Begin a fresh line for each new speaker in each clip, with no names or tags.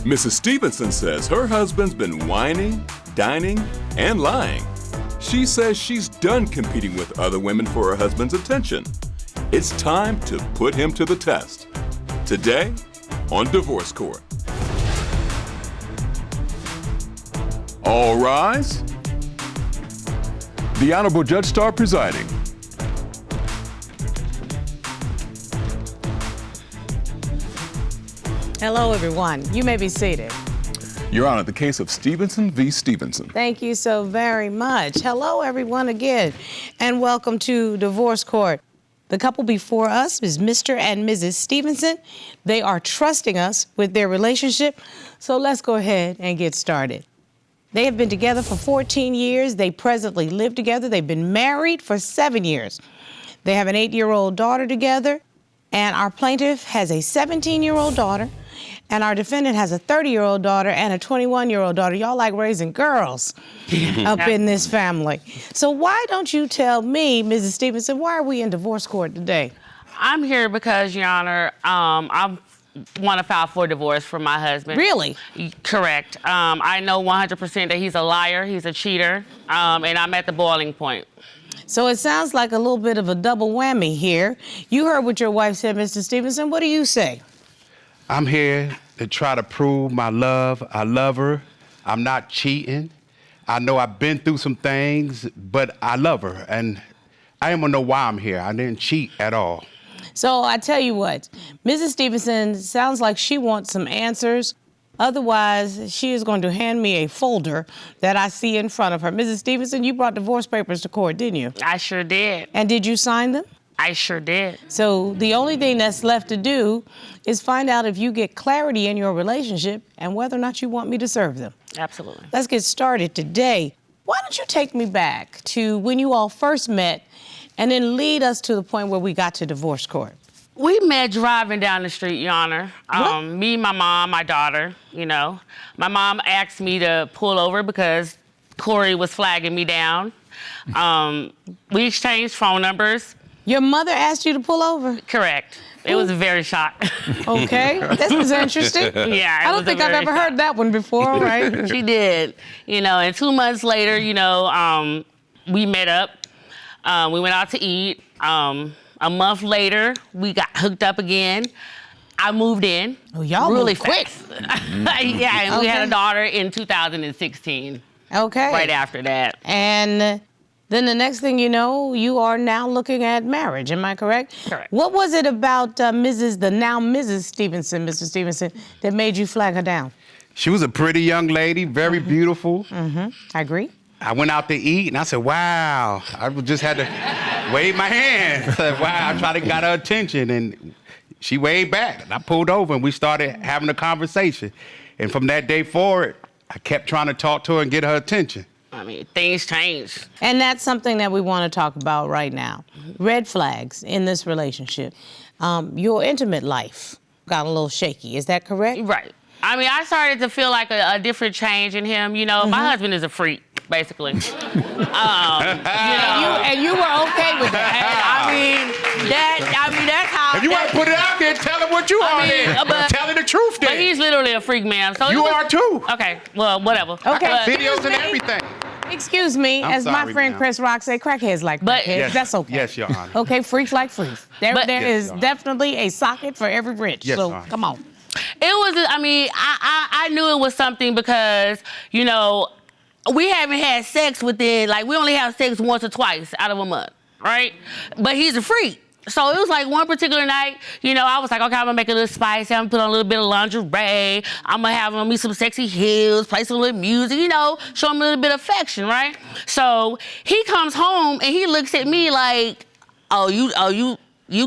Mrs. Stephenson says her husband's been whining, dining, and lying. She says she's done competing with other women for her husband's attention. It's time to put him to the test. Today on Divorce Court. All rise. The Honorable Judge Starr presiding.
Hello, everyone. You may be seated.
Your Honor, the case of Stephenson v. Stephenson.
Thank you so very much. Hello, everyone, again, and welcome to Divorce Court. The couple before us is Mr. and Mrs. Stephenson. They are trusting us with their relationship, so let's go ahead and get started. They have been together for 14 years. They presently live together. They've been married for 7 years. They have an 8-year-old daughter together, and our plaintiff has a 17-year-old daughter, and our defendant has a 30-year-old daughter and a 21-year-old daughter. Y'all like raising girls up in this family. So why don't you tell me, Mrs. Stephenson, why are we in divorce court today?
I'm here because, Your Honor, I want to file for divorce from my husband.
Really?
Correct. I know 100% that he's a liar, he's a cheater, and I'm at the boiling point.
So it sounds like a little bit of a double whammy here. You heard what your wife said, Mr. Stephenson. What do you say?
I'm here to try to prove my love. I love her. I'm not cheating. I know I've been through some things, but I love her. And I don't know why I'm here. I didn't cheat at all.
So I tell you what, Mrs. Stephenson sounds like she wants some answers. Otherwise, she is going to hand me a folder that I see in front of her. Mrs. Stephenson, you brought divorce papers to court, didn't you?
I sure did.
And did you sign them?
I sure did.
So the only thing that's left to do is find out if you get clarity in your relationship and whether or not you want me to serve them.
Absolutely.
Let's get started today. Why don't you take me back to when you all first met and then lead us to the point where we got to divorce court?
We met driving down the street, Your Honor. Me, my mom, my daughter, you know. My mom asked me to pull over because Cory was flagging me down. We exchanged phone numbers.
Your mother asked you to pull over?
Correct. It was very shocked.
Okay, this was interesting.
Yeah,
I don't think I've ever heard that one before, right?
She did. You know, and 2 months later, you know, we met up. We went out to eat. A month later, we got hooked up again. I moved in.
Oh, y'all
really
moved quick.
Yeah, and we had a daughter in 2016.
Okay.
Right after that.
And then the next thing you know, you are now looking at marriage. Am I correct?
Correct.
What was it about the now Mrs. Stephenson, Mr. Stephenson, that made you flag her down?
She was a pretty young lady, very beautiful.
I agree.
I went out to eat, and I said, wow. I just had to wave my hand. I said, wow, I tried to get her attention, and she waved back. And I pulled over, and we started having a conversation. And from that day forward, I kept trying to talk to her and get her attention.
I mean, things changed.
And that's something that we want to talk about right now. Red flags in this relationship. Your intimate life got a little shaky. Is that correct?
Right. I mean, I started to feel like a different change in him. You know, my husband is a freak, basically. You know.
And you were okay with that.
I mean, that's how.
If you want to put it out there, tell her what you are then. Tell her the truth then.
But he's literally a freak, man. So
you are too.
Okay, well, whatever.
Okay.
Videos and everything.
Excuse me,
I'm
as my
sorry,
friend
ma'am.
Chris Rock said, crackheads like
But-
crackheads.
Yes.
That's okay.
Yes, Your Honor.
Okay, freaks like freaks. There
Yes,
is
Your Honor.
definitely a socket for every rich.
Yes,
so
Your Honor.
come on.
It was, I mean, I knew it was something because, you know, we haven't had sex within, like, we only have sex once or twice out of a month, right? But he's a freak. So it was like one particular night, you know, I was like, okay, I'm gonna make it a little spicy. I'm gonna put on a little bit of lingerie. I'm gonna have on me some sexy heels, play some little music, you know, show him a little bit of affection, right? So he comes home and he looks at me like, oh, you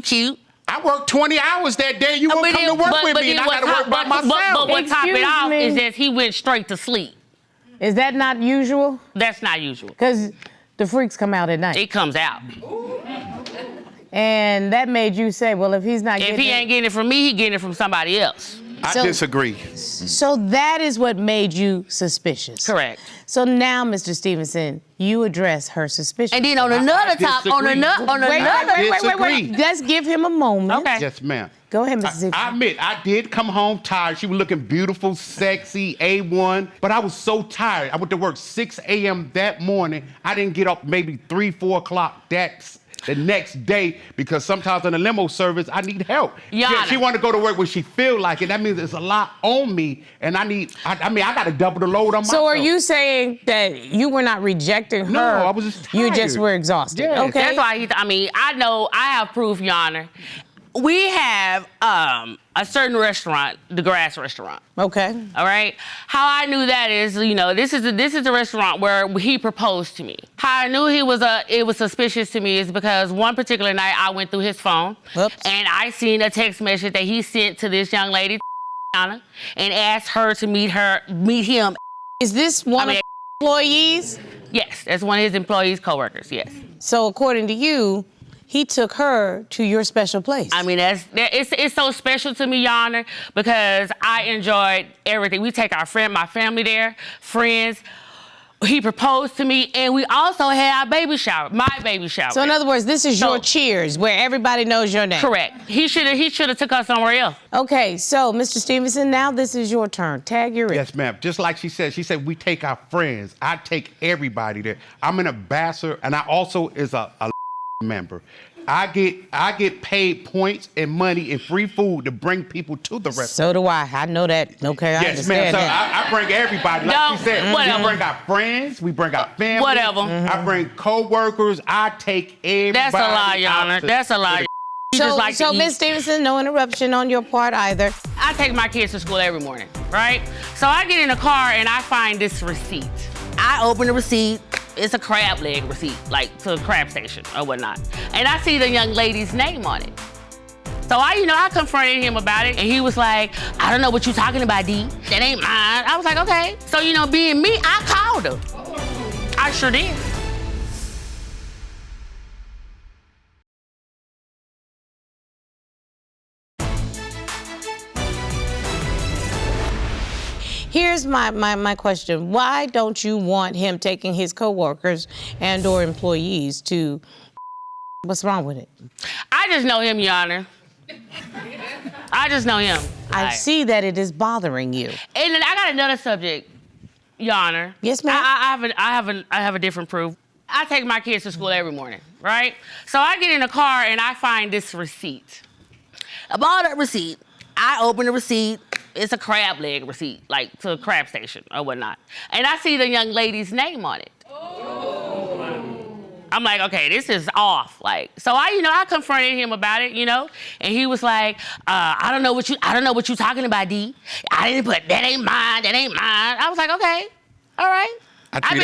cute.
I worked 20 hours that day. You won't come to work with me, and I gotta work by myself.
But what topped it
Excuse
off
me.
is that he went straight to sleep.
Is that not usual?
That's not usual.
Because the freaks come out at night.
It comes out.
And that made you say, well, if he's not
If
getting
he ain't getting it from me, he getting it from somebody else.
I disagree.
So that is what made you suspicious.
Correct.
So now, Mr. Stevenson, you address her suspicion.
And then on another top, on another.
Wait. Let's give him a moment.
Okay.
Yes, ma'am.
Go ahead, Mr. Stevenson.
I admit, I did come home tired. She was looking beautiful, sexy, A1, but I was so tired. I went to work 6 a.m. that morning. I didn't get up maybe 3, 4 o'clock the next day because sometimes in the limo service, I need help. She wanted to go to work when she feel like it. That means it's a lot on me, and I got to double the load on myself.
So are you saying that you were not rejecting her?
No, I was just tired.
You just were exhausted.
Yes.
Okay.
That's why I know I have proof, Your Honor. We have a certain restaurant, the Grass Restaurant.
Okay.
All right. How I knew that is, this is the restaurant where he proposed to me. How I knew it was suspicious to me is because one particular night I went through his phone.
Oops.
And I seen a text message that he sent to this young lady, and asked her to meet him.
Is this one of employees?
Yes, that's one of his employees, coworkers. Yes.
So according to you, he took her to your special place.
I mean, it's so special to me, Your Honor, because I enjoyed everything. We take my family there, friends. He proposed to me, and we also had our baby shower, my baby shower.
So in other words, this is your cheers, where everybody knows your name.
Correct. He should have took us somewhere else.
Okay, so Mr. Stevenson, now this is your turn. Tag, you're in.
Yes, ma'am. Just like she said we take our friends. I take everybody there. I'm an ambassador, and I also is a member. I get paid points and money and free food to bring people to the restaurant.
So do I. I know that. Okay, I
yes, ma'am. So I bring everybody. Like she said,
whatever.
We bring our friends. We bring our family.
Whatever.
I bring co-workers. I take everybody.
That's a lie, Your Honor. That's a lie.
So Ms. Stevenson, no interruption on your part either.
I take my kids to school every morning, right? So I get in the car and I find this receipt. I open the receipt. It's a crab leg receipt, like to a crab station or whatnot. And I see the young lady's name on it. So I confronted him about it, and he was like, I don't know what you're talking about, D. That ain't mine. I was like, okay. So, being me, I called her. I sure did.
Here's my question. Why don't you want him taking his coworkers and or employees to what's wrong with it?
I just know him, Your Honor. I just know him.
I see that it is bothering you.
And then I got another subject, Your Honor.
Yes, ma'am.
I have a different proof. I take my kids to school every morning, right? So I get in the car and I find this receipt. I bought that receipt. I open the receipt. It's a crab leg receipt, like to a crab station or whatnot. And I see the young lady's name on it. I'm like, okay, this is off. So I confronted him about it, and he was like, I don't know what you're talking about, D. I didn't put that ain't mine. I was like, okay, all right. I've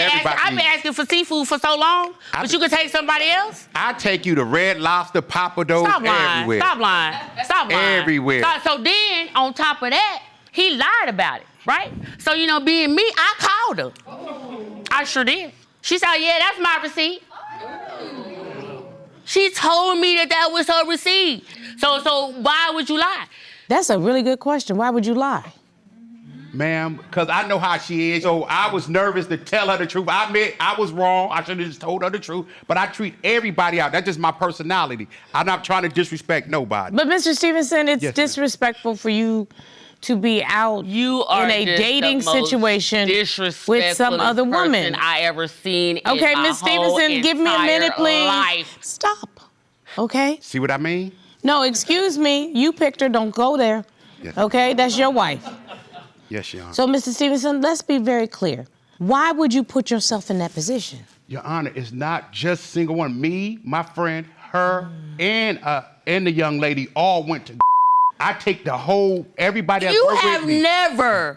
been asking for seafood for so long, but you could take somebody else?
I take you to Red Lobster, Papa Do's, everywhere.
Stop lying.
Everywhere.
So then, on top of that, he lied about it, right? So, being me, I called her. I sure did. She said, yeah, that's my receipt. She told me that was her receipt. So why would you lie?
That's a really good question. Why would you lie?
Ma'am, because I know how she is. So I was nervous to tell her the truth. I admit I was wrong. I should have just told her the truth. But I treat everybody out. That's just my personality. I'm not trying to disrespect nobody.
But Mr. Stevenson, it's disrespectful for you to be out in a dating situation with some other woman.
I ever seen.
Okay, Ms. Stevenson, give me a minute, please.
Life.
Stop. Okay.
See what I mean?
No, excuse me. You picked her. Don't go there.
Yes.
Okay, that's your wife.
Yes, Your Honor.
So, Mr. Stevenson, let's be very clear. Why would you put yourself in that position?
Your Honor, it's not just single one. Me, my friend, her, and the young lady all went to. I take the whole everybody.
You have never.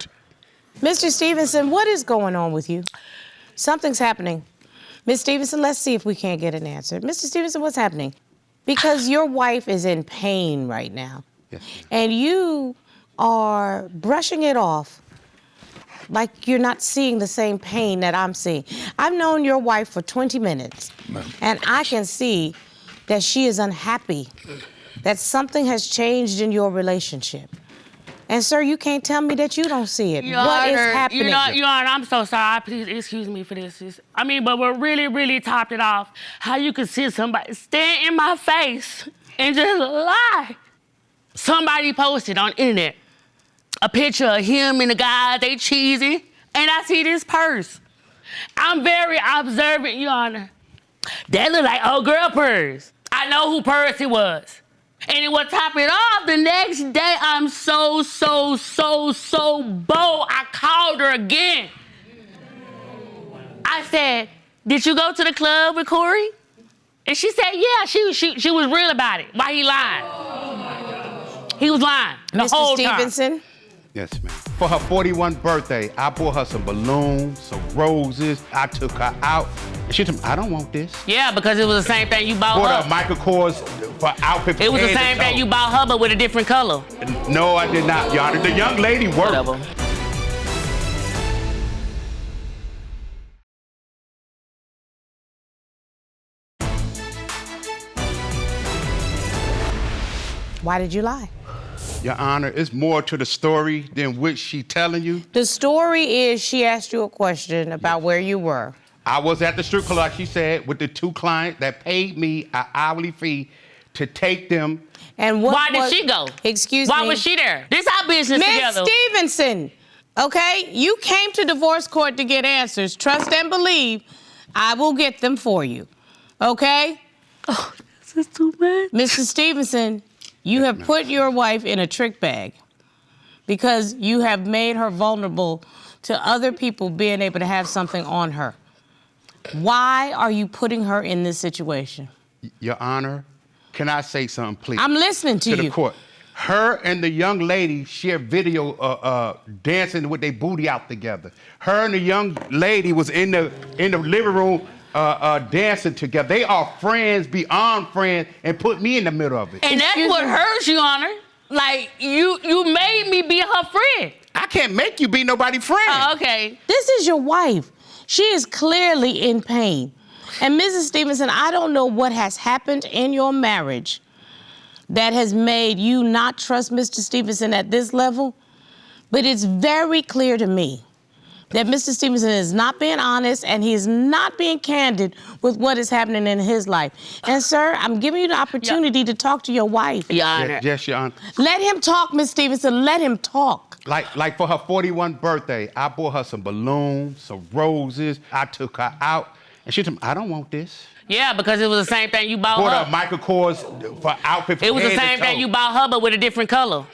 Mr. Stevenson, what is going on with you? Something's happening. Ms. Stevenson, let's see if we can't get an answer. Mr. Stevenson, what's happening? Because your wife is in pain right now.
Yes.
And you are brushing it off like you're not seeing the same pain that I'm seeing. I've known your wife for 20 minutes, and I can see that she is unhappy, that something has changed in your relationship. And sir, you can't tell me that you don't see it.
Your
What is
Honor,
happening?
Your Honor, I'm so sorry. Please excuse me for this. But what really, really topped it off, how you could see somebody stand in my face and just lie. Somebody posted on the internet a picture of him and the guy, they cheesy, and I see this purse. I'm very observant, Your Honor. That look like old girl purse. I know who purse it was. And it would top it off. The next day, I'm so bold. I called her again. I said, did you go to the club with Cory? And she said, yeah, she was real about it. Why he lying? He was lying the whole time.
Mr. Stephenson?
Yes, ma'am. For her 41st birthday, I bought her some balloons, some roses. I took her out. And she told me, I don't want this.
Yeah, because it was the same thing you bought
Bought her
her.
Michael Kors for outfit.
It was the same thing you bought her, but with a different color.
No, I did not, Your Honor. The young lady worked.
Whatever.
Why did you lie?
Your Honor, it's more to the story than what she telling you.
The story is she asked you a question about where you were.
I was at the strip club, like she said, with the two clients that paid me an hourly fee to take them.
And
Why did she go?
Excuse me.
Why was she there? This our business
Miss
together.
Stephenson, okay? You came to divorce court to get answers. Trust and believe, I will get them for you, okay?
Oh, this is too bad.
Mr. Stephenson, you have put your wife in a trick bag because you have made her vulnerable to other people being able to have something on her. Why are you putting her in this situation?
Your Honor, can I say something, please?
I'm listening to you.
To the court. Her and the young lady share video dancing with their booty out together. Her and the young lady was in the living room dancing together. They are friends beyond friends and put me in the middle of it.
And that's what hurts, Your Honor. Like, you made me be her friend.
I can't make you be nobody's friend.
Oh, okay.
This is your wife. She is clearly in pain. And Mrs. Stephenson, I don't know what has happened in your marriage that has made you not trust Mr. Stephenson at this level, but it's very clear to me that Mr. Stephenson is not being honest and he is not being candid with what is happening in his life. And sir, I'm giving you the opportunity to talk to your wife.
Your Honor.
Yes, Your Honor.
Let him talk, Miss Stephenson, let him talk.
Like for her 41st birthday, I bought her some balloons, some roses. I took her out. And she told me, I don't want this.
Yeah, because it was the same thing you bought
Bought
her.
her Michael Kors for outfit for
It was the
head to
same thing
toe.
you bought her, but with a different color.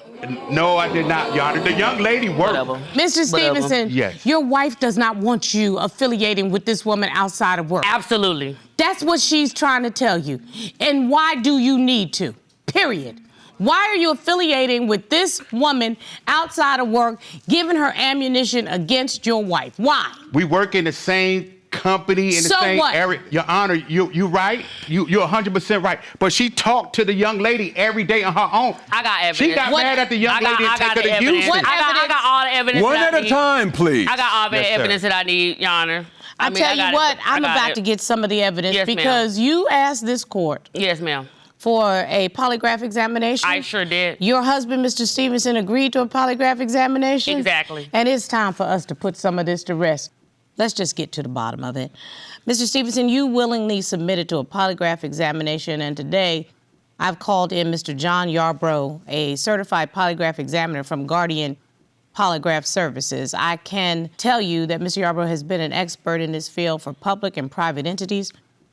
No, I did not, Your Honor. The young lady worked.
Whatever.
Mr. Stephenson,
Yes.
your wife does not want you affiliating with this woman outside of work.
Absolutely.
That's what she's trying to tell you. And why do you need to? Period. Why are you affiliating with this woman outside of work, giving her ammunition against your wife? Why?
We work in the same company, in the
So
same
what?
area. Your Honor, you right. You're 100% right. But she talked to the young lady every day on her own.
I got evidence.
She got
What-
mad at the young lady and take her to Houston.
What
I got all the evidence
One
that
at
I
a
need.
time, please.
I got all the
Yes, sir.
evidence that I need, Your Honor.
I tell you what, I'm about to
get.
get some of the evidence
Yes, ma'am.
because you asked this court
Yes, ma'am.
for a polygraph examination.
I sure did.
Your husband, Mr. Stephenson, agreed to a polygraph examination.
Exactly.
And it's time for us to put some of this to rest. Let's just get to the bottom of it. Mr. Stephenson, you willingly submitted to a polygraph examination, and today I've called in Mr. John Yarbrough, a certified polygraph examiner from Guardian Polygraph Services. I can tell you that Mr. Yarbrough has been an expert in this field for public and private entities.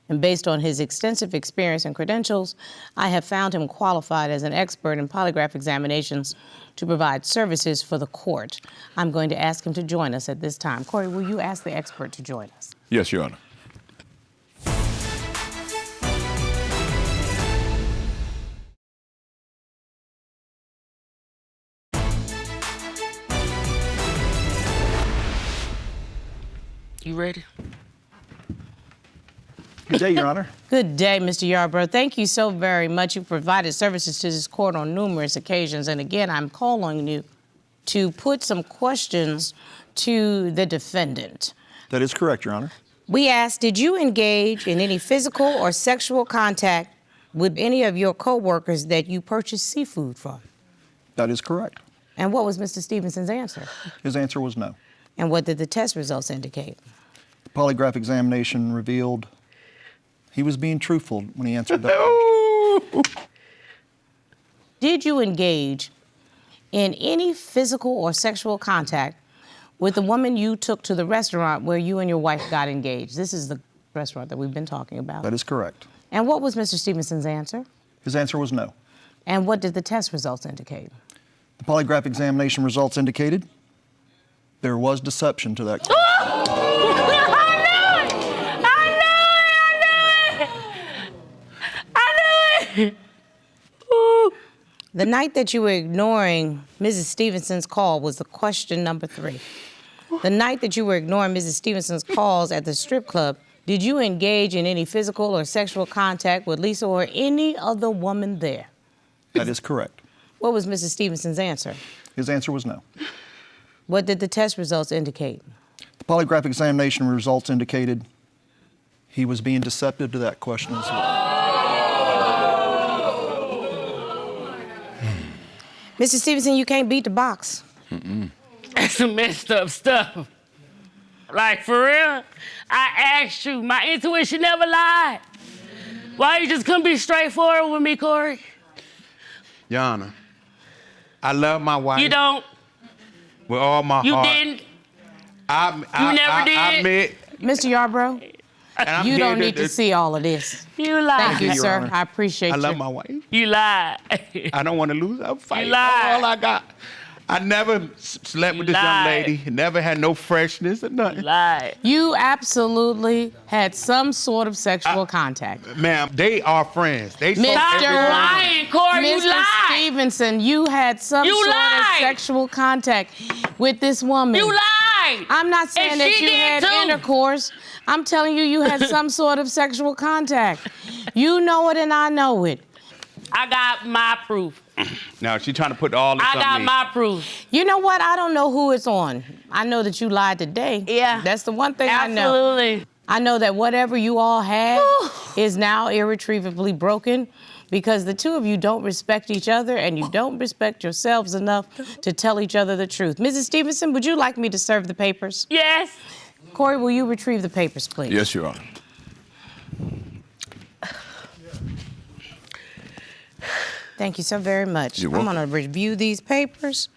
And based on his extensive experience and credentials, I have found him qualified as an expert in polygraph examinations to provide services for the court. I'm going to ask him to join us at this time. Cory, will you ask the expert to join us?
Yes, Your Honor.
You ready?
Good day, Your Honor.
Good day, Mr. Yarbrough. Thank you so very much. You've provided services to this court on numerous occasions. And again, I'm calling you to put some questions to the defendant.
That is correct, Your Honor.
We asked, did you engage in any physical or sexual contact with any of your coworkers that you purchased seafood from?
That is correct.
And what was Mr. Stevenson's answer?
His answer was no.
And what did the test results indicate?
The polygraph examination revealed he was being truthful when he answered that question.
Did you engage in any physical or sexual contact with the woman you took to the restaurant where you and your wife got engaged? This is the restaurant that we've been talking about.
That is correct.
And what was Mr. Stevenson's answer?
His answer was no.
And what did the test results indicate?
The polygraph examination results indicated there was deception to that question.
I knew it!
Ooh. The night that you were ignoring Mrs. Stevenson's call was the question number 3. The night that you were ignoring Mrs. Stevenson's calls at the strip club, did you engage in any physical or sexual contact with Lisa or any other woman there?
That is correct.
What was Mrs. Stevenson's answer?
His answer was no.
What did the test results indicate?
The polygraph examination results indicated he was being deceptive to that question as well.
Mr. Stevenson, you can't beat the box.
That's some messed up stuff. Like, for real? I asked you. My intuition never lied. Why you just couldn't be straightforward with me, Cory?
Your Honor, I love my wife.
You don't.
With all my
You
heart.
didn't.
You
never did.
I admit,
Mr. Yarbrough,
and I'm
you
here
don't need to see all of this.
You lied.
Thank you,
Your
sir.
Honor.
I appreciate you.
I love my wife.
You lied.
I don't want to lose. I'm fighting.
You lied.
All I got. I never slept with this young
lied.
lady. Never had no freshness or nothing.
Lied.
You absolutely had some sort of sexual contact.
Ma'am, they are friends. They so
Stop
Mr.
lying, Cory. You
Mr.
lied.
Stevenson, you had some
You
sort
lied.
of sexual contact with this woman.
You lied.
I'm not saying
And
that
she
you
did
had
too.
intercourse. I'm telling you, you had some sort of sexual contact. You know it and I know it.
I got my proof.
Now she's trying to put all this
I
on
got
me.
my proof.
You know what? I don't know who it's on. I know that you lied today.
Yeah.
That's the one thing I know.
Absolutely.
I know that whatever you all had is now irretrievably broken because the two of you don't respect each other and you don't respect yourselves enough to tell each other the truth. Mrs. Stevenson, would you like me to serve the papers?
Yes.
Cory, will you retrieve the papers, please?
Yes, Your Honor.
Thank you so very much.
You're
I'm
welcome.
going to review these papers.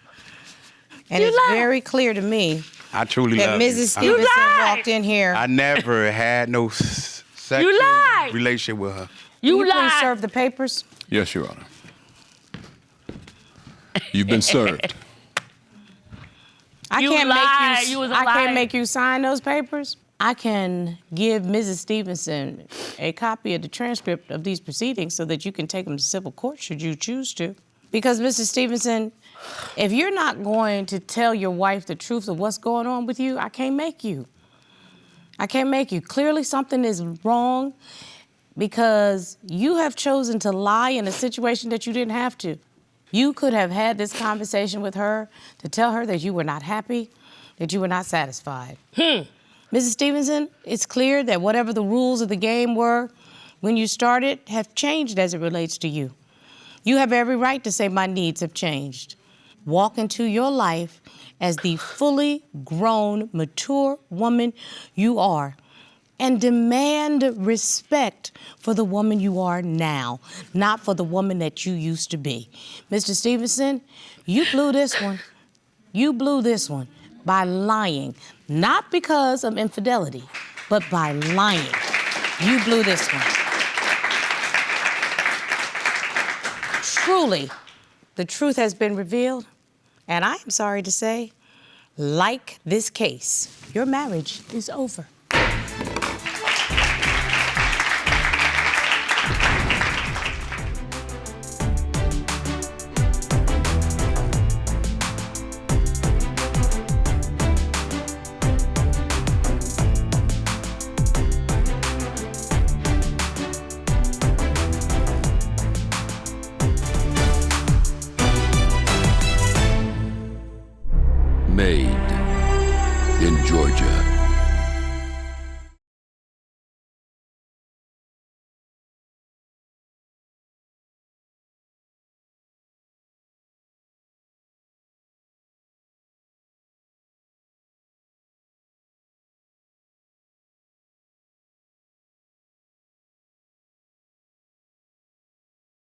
And
You
it's
lied.
very clear to me
I truly
that
love
Mrs.
you.
Stevenson
lied.
walked in here.
I never had no sexual
lied.
relationship with her.
Will
You
you please
lied.
serve the papers?
Yes, Your Honor. You've been served.
I
You
can't
lied.
make you.
You was a
I
liar.
can't make you sign those papers. I can give Mrs. Stevenson a copy of the transcript of these proceedings so that you can take them to civil court should you choose to. Because Mrs. Stevenson, if you're not going to tell your wife the truth of what's going on with you, I can't make you. I can't make you. Clearly something is wrong because you have chosen to lie in a situation that you didn't have to. You could have had this conversation with her to tell her that you were not happy, that you were not satisfied. Mrs. Stevenson, it's clear that whatever the rules of the game were when you started have changed as it relates to you. You have every right to say my needs have changed. Walk into your life as the fully grown, mature woman you are and demand respect for the woman you are now, not for the woman that you used to be. Mr. Stevenson, you blew this one. You blew this one by lying, not because of infidelity, but by lying. You blew this one. Truly, the truth has been revealed, and I am sorry to say, like this case, your marriage is over.
Made in Georgia.